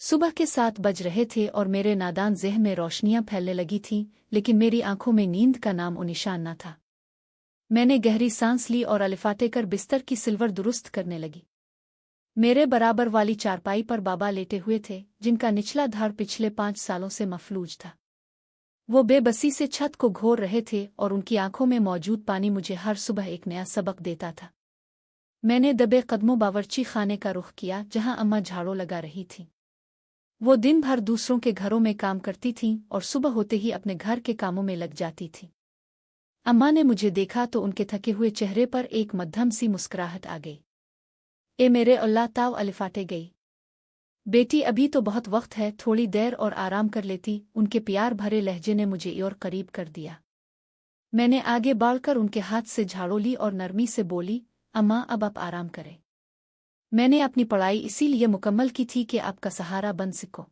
सुबह के 7 बज रहे थे और मेरे नादान ज़हन में रोशनियां फैलने लगी थीं, लेकिन मेरी आंखों में नींद का नाम और निशान न था। मैंने गहरी सांस ली और अलिफाटे कर बिस्तर की सिल्वर दुरुस्त करने लगी। मेरे बराबर वाली चारपाई पर बाबा लेटे हुए थे, जिनका निचला धड़ पिछले 5 सालों से मफलूज था। वो बेबसी से छत को घोर रहे थे और उनकी आंखों में मौजूद पानी मुझे हर सुबह एक नया सबक देता था। मैंने दबे कदमों बावर्ची खाने का रुख किया, जहां अम्मा झाड़ू लगा रही थीं। वो दिन भर दूसरों के घरों में काम करती थीं और सुबह होते ही अपने घर के कामों में लग जाती थीं। अम्मा ने मुझे देखा तो उनके थके हुए चेहरे पर एक मध्यम सी मुस्कुराहट आ गई। ए मेरे अल्लाह, ताव अलिफाटे गई। बेटी, अभी तो बहुत वक्त है, थोड़ी देर और आराम कर लेती। उनके प्यार भरे लहजे ने मुझे और करीब कर दिया। मैंने आगे बढ़कर उनके हाथ से झाड़ू ली और नरमी से बोली, अम्मा, अब आप आराम करें। मैंने अपनी पढ़ाई इसीलिए मुकम्मल की थी कि आपका सहारा बन सको।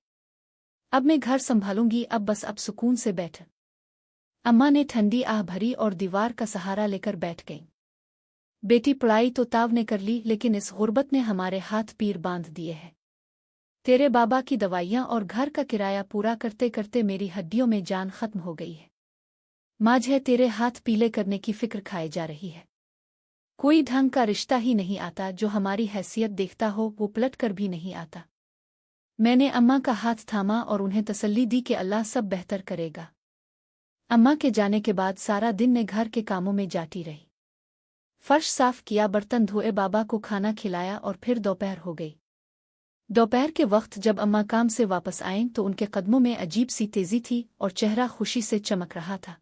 अब मैं घर संभालूंगी, अब सुकून से बैठ। अम्मा ने ठंडी आह भरी और दीवार का सहारा लेकर बैठ गईं। बेटी, पढ़ाई तो ताव ने कर ली, लेकिन इस गुर्बत ने हमारे हाथ पीर बांध दिए हैं। तेरे बाबा की दवाइयाँ और घर का किराया पूरा करते करते मेरी हड्डियों में जान खत्म हो गई है। माझे तेरे हाथ पीले करने की फिक्र खाए जा रही है। कोई ढंग का रिश्ता ही नहीं आता, जो हमारी हैसियत देखता हो वो पलट कर भी नहीं आता। मैंने अम्मा का हाथ थामा और उन्हें तसल्ली दी कि अल्लाह सब बेहतर करेगा। अम्मा के जाने के बाद सारा दिन मैं घर के कामों में जाती रही। फर्श साफ किया, बर्तन धोए, बाबा को खाना खिलाया और फिर दोपहर हो गई। दोपहर के वक्त जब अम्मा काम से वापस आएं तो उनके कदमों में अजीब सी तेजी थी और चेहरा खुशी से चमक रहा था।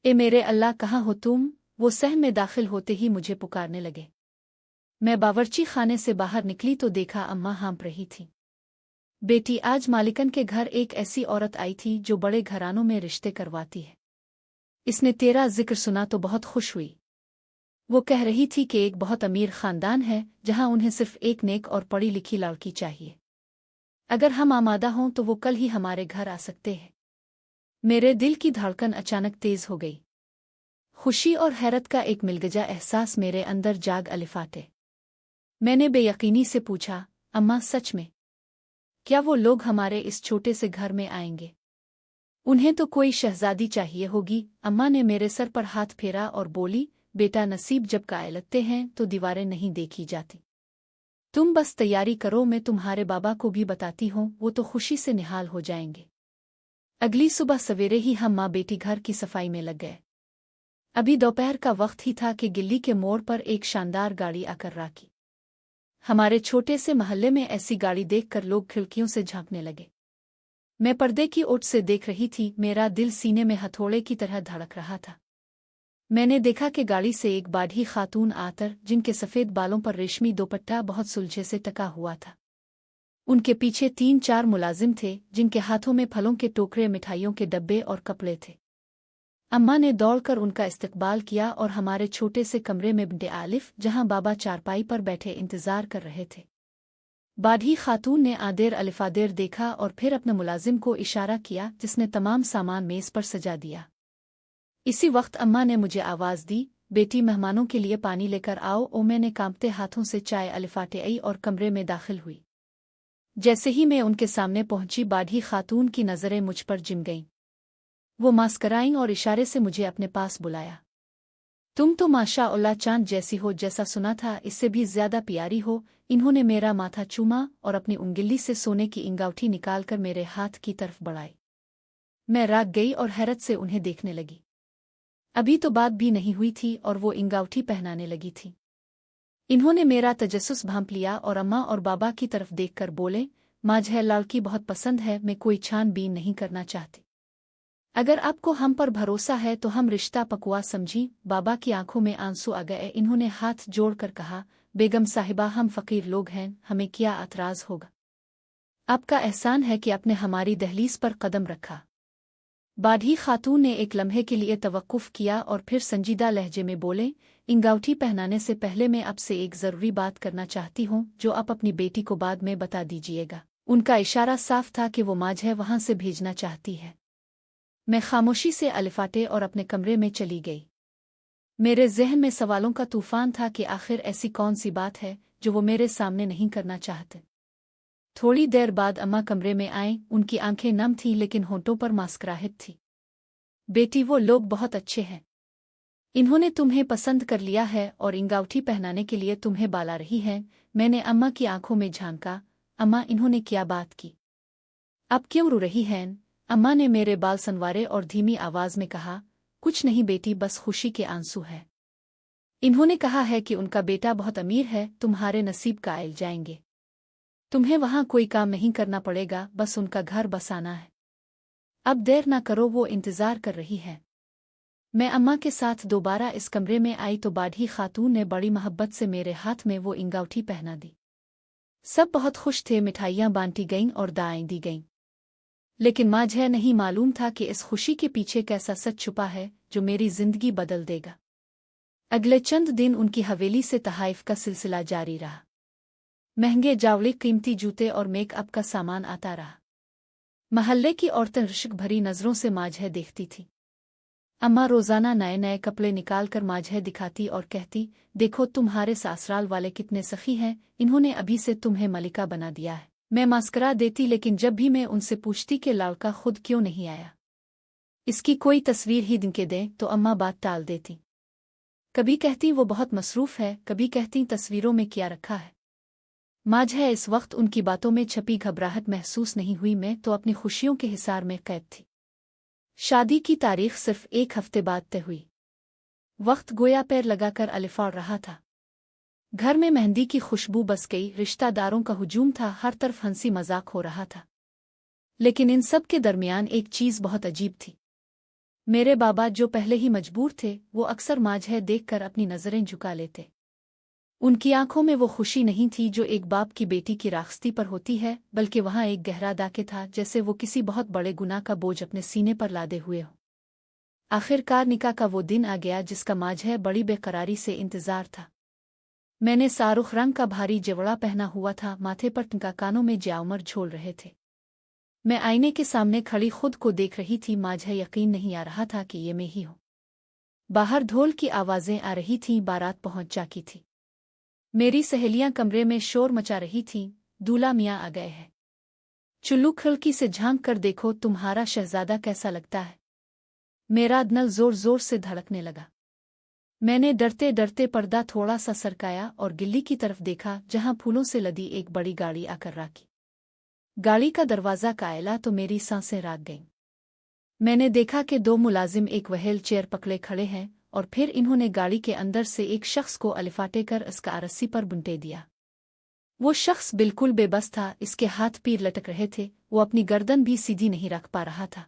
ए मेरे अल्लाह, कहाँ हो तुम? वो सहम में दाखिल होते ही मुझे पुकारने लगे। मैं बावर्ची खाने से बाहर निकली तो देखा अम्मा हाँफ रही थी। बेटी, आज मालिकन के घर एक ऐसी औरत आई थी जो बड़े घरानों में रिश्ते करवाती है। इसने तेरा जिक्र सुना तो बहुत खुश हुई। वो कह रही थी कि एक बहुत अमीर खानदान है, जहां उन्हें सिर्फ एक नेक और पढ़ी लिखी लड़की चाहिए। अगर हम आमादा हों तो वो कल ही हमारे घर आ सकते हैं। मेरे दिल की धड़कन अचानक तेज हो गई। खुशी और हैरत का एक मिलगजा एहसास मेरे अंदर जाग अलिफाटे। मैंने बेयकीनी से पूछा, अम्मा, सच में? क्या वो लोग हमारे इस छोटे से घर में आएंगे? उन्हें तो कोई शहजादी चाहिए होगी। अम्मा ने मेरे सर पर हाथ फेरा और बोली, बेटा, नसीब जब काए लगते हैं तो दीवारें नहीं देखी जाती। तुम बस तैयारी करो, मैं तुम्हारे बाबा को भी बताती हूँ, वो तो खुशी से निहाल हो जाएंगे। अगली सुबह सवेरे ही हम माँ बेटी घर की सफाई में लग गए। अभी दोपहर का वक्त ही था कि गिल्ली के मोड़ पर एक शानदार गाड़ी आकर राकी। हमारे छोटे से महल्ले में ऐसी गाड़ी देखकर लोग खिड़कियों से झांकने लगे। मैं पर्दे की ओट से देख रही थी, मेरा दिल सीने में हथौड़े की तरह धड़क रहा था। मैंने देखा कि गाड़ी से एक बाढ़ी खातून आकर, जिनके सफ़ेद बालों पर रेशमी दोपट्टा बहुत सुलझे से टका हुआ था। उनके पीछे 3-4 मुलाजिम थे, जिनके हाथों में फलों के टोकरे, मिठाइयों के डब्बे और कपड़े थे। अम्मा ने दौड़कर उनका इस्तकबाल किया और हमारे छोटे से कमरे में बिन्ते आलिफ, जहां बाबा चारपाई पर बैठे इंतजार कर रहे थे। बाढ़ी खातून ने आदेर अलिफादेर देखा और फिर अपने मुलाजिम को इशारा किया, जिसने तमाम सामान मेज पर सजा दिया। इसी वक्त अम्मा ने मुझे आवाज़ दी, बेटी, मेहमानों के लिए पानी लेकर आओ। और मैंने कांपते हाथों से चाय अलिफाटे आई और कमरे में दाखिल हुई। जैसे ही मैं उनके सामने पहुंची, बाढ़ी खातून की नज़रें मुझ पर जिम गईं। वो मुस्कुराईं और इशारे से मुझे अपने पास बुलाया। तुम तो माशा अल्लाह चांद जैसी हो, जैसा सुना था इससे भी ज्यादा प्यारी हो। इन्होंने मेरा माथा चूमा और अपनी उंगली से सोने की इंगौठी निकालकर मेरे हाथ की तरफ बढ़ाई। मैं राग गई और हैरत से उन्हें देखने लगी। अभी तो बात भी नहीं हुई थी और वो इंगौठी पहनाने लगी थी। इन्होंने मेरा तजस्सुस भांप लिया और अम्मा और बाबा की तरफ देखकर बोले, मुझे लड़की बहुत पसंद है, मैं कोई छानबीन नहीं करना चाहती। अगर आपको हम पर भरोसा है तो हम रिश्ता पकुआ समझी। बाबा की आंखों में आंसू आ गए। इन्होंने हाथ जोड़कर कहा, बेगम साहिबा, हम फकीर लोग हैं, हमें क्या एतराज होगा? आपका एहसान है कि आपने हमारी दहलीज पर कदम रखा। बाढ़ी खातून ने एक लम्हे के लिए तवक्कुफ किया और फिर संजीदा लहजे में बोले, इंगौठी पहनाने से पहले मैं आपसे एक ज़रूरी बात करना चाहती हूँ, जो आप अपनी बेटी को बाद में बता दीजिएगा। उनका इशारा साफ था कि वो मुझे वहाँ से भेजना चाहती है। मैं खामोशी से अलिफाटे और अपने कमरे में चली गई। मेरे ज़हन में सवालों का तूफान था कि आखिर ऐसी कौन सी बात है जो वो मेरे सामने नहीं करना चाहते। थोड़ी देर बाद अम्मा कमरे में आए। उनकी आंखें नम थीं लेकिन होंठों पर मुस्कुराहट थी। बेटी, वो लोग बहुत अच्छे हैं। इन्होंने तुम्हें पसंद कर लिया है और अंगूठी पहनाने के लिए तुम्हें बुला रही हैं। मैंने अम्मा की आंखों में झांका। अम्मा, इन्होंने क्या बात की? अब क्यों रो रही हैं? अम्मा ने मेरे बाल संवारे और धीमी आवाज में कहा, कुछ नहीं बेटी, बस खुशी के आंसू है। इन्होंने कहा है कि उनका बेटा बहुत अमीर है, तुम्हारे नसीब का आयल जाएंगे। तुम्हें वहां कोई काम नहीं करना पड़ेगा, बस उनका घर बसाना है। अब देर ना करो, वो इंतजार कर रही है। मैं अम्मा के साथ दोबारा इस कमरे में आई तो बाढ़ी खातून ने बड़ी मोहब्बत से मेरे हाथ में वो अंगूठी पहना दी। सब बहुत खुश थे, मिठाइयाँ बांटी गईं और दाएं दी गईं। लेकिन मुझे नहीं मालूम था कि इस खुशी के पीछे कैसा सच छुपा है जो मेरी जिंदगी बदल देगा। अगले चंद दिन उनकी हवेली से तहाइफ का सिलसिला जारी रहा। महंगे जावले, कीमती जूते और मेकअप का सामान आता रहा। महल्ले की औरतें रिश्क भरी नजरों से मुझे देखती थीं। अम्मा रोजाना नए नए कपड़े निकाल कर मुझे दिखाती और कहती, देखो तुम्हारे ससुराल वाले कितने सखी हैं, इन्होंने अभी से तुम्हें मलिका बना दिया है। मैं मुस्कुरा देती, लेकिन जब भी मैं उनसे पूछती कि लड़का खुद क्यों नहीं आया, इसकी कोई तस्वीर ही दिनके दें, तो अम्मा बात टाल देती। कभी कहती वो बहुत मसरूफ है, कभी कहती तस्वीरों में क्या रखा है। मुझे इस वक्त उनकी बातों में छपी घबराहट महसूस नहीं हुई। मैं तो अपनी खुशियों के हिसार में कैद थी। शादी की तारीख सिर्फ एक हफ्ते बाद तय हुई। वक्त गोया पैर लगाकर अलिफाड़ रहा था। घर में मेहंदी की खुशबू बस गई, रिश्तेदारों का हुजूम था, हर तरफ हंसी मजाक हो रहा था। लेकिन इन सब के दरमियान एक चीज बहुत अजीब थी। मेरे बाबा, जो पहले ही मजबूर थे, वो अक्सर मुझे देखकर अपनी नजरें झुका लेते। उनकी आंखों में वो खुशी नहीं थी जो एक बाप की बेटी की राखती पर होती है, बल्कि वहां एक गहरा दाके था, जैसे वो किसी बहुत बड़े गुनाह का बोझ अपने सीने पर लादे हुए हो। आखिरकार निकाह का वो दिन आ गया जिसका मुझे बड़ी बेकरारी से इंतजार था। मैंने सारुख रंग का भारी जेवड़ा पहना हुआ था, माथे पर टिका, कानों में ज्यामर झोल रहे थे। मैं आईने के सामने खड़ी खुद को देख रही थी। मुझे यकीन नहीं आ रहा था कि ये मैं ही हूं। बाहर ढोल की आवाजें आ रही थीं, बारात पहुंच चुकी थी। मेरी सहेलियां कमरे में शोर मचा रही थीं, दूल्हा मियाँ आ गए हैं। चुल्लू खिड़की से झांक कर देखो, तुम्हारा शहजादा कैसा लगता है। मेरा दिल जोर जोर से धड़कने लगा। मैंने डरते डरते पर्दा थोड़ा सा सरकाया और गिल्ली की तरफ देखा, जहां फूलों से लदी एक बड़ी गाड़ी आकर राकी। गाड़ी का दरवाज़ा कायला तो मेरी सांसें राग गईं। मैंने देखा कि दो मुलाजिम एक व्हील चेयर पकड़े खड़े हैं और फिर इन्होंने गाड़ी के अंदर से एक शख्स को अलिफाटे कर इसका रस्सी पर बुंटे दिया। वो शख्स बिल्कुल बेबस था, इसके हाथ पैर लटक रहे थे, वो अपनी गर्दन भी सीधी नहीं रख पा रहा था।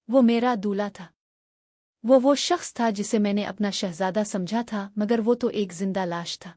वो मेरा दूल्हा था। वो शख्स था जिसे मैंने अपना शहजादा समझा था, मगर वो तो एक जिंदा लाश था।